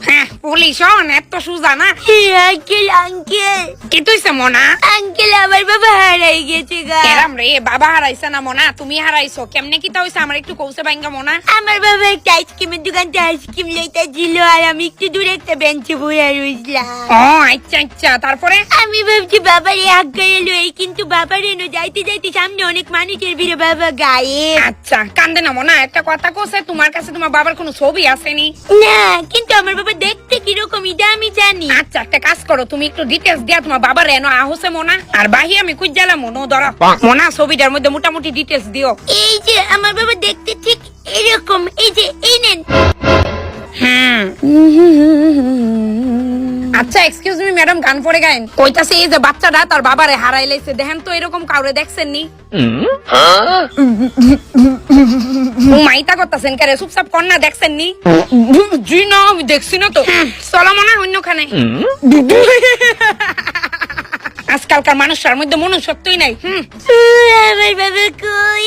হ্যাঁ পুলিশ এত সুজা না। আঙ্কেল আঙ্কেল কি তুইছে মনা? আঙ্কেল আমার বাবা হারাই গেছে গা। এরাম রে, বাবা হারাইছে না মনা, তুমি হারাইছো। কেমনে কি তা হইছে আমার একটু কৌছে বাইঙ্গা মনা। আমার বাবা একটা আইসক্রিমের দোকান থেকে আইসক্রিম লইতে ছিল, আর আমি একটু দূরে একটা বেঞ্চে বসে রইলাম। ও আচ্ছা আচ্ছা, তারপরে? আমি ভাবছি বাবারে আগায় লই, কিন্তু বাবার এনো যাইতে যাইতে সামনে অনেক মানুষের ভিড়ে বাবা গায়েব। আচ্ছা কান্দে না মনা, একটা কথা কোসে, তোমার কাছে তোমার বাবার কোনো ছবি আসেনি? না, কিন্তু আমার বাবা দেখতে কিরকম এটা আমি জানি। আচ্ছা একটা কাজ করো, তুমি একটু ডিটেলস দিয়া তোমার বাবার এনো আহসে মনা, আর বাহি আমি খুঁজ গেলাম মনো ধরো মনা, ছবিটার মধ্যে মোটামুটি ডিটেলস দিও। এই যে আমার বাবা দেখতে ঠিক এরকম, এই যে এই নেন। আচ্ছা এক্সকিউজ মি ম্যাডাম, গান পড়ে গায়েন কইতাছে এই যে বাচ্চাটা তার বাবারে হারাই লাইছে, দেখেন তো এরকম কাউরে দেখছেন নি? মাইতা করতেছেন কারে, চুপচাপ কর না, দেখছেন নি? জি না আমি দেখছি না তো। চলো মনে হয় অন্যখানে। আজকালকার মানুষের মধ্যে মনুষ্যত্বই নাই। আমার বাবা কই?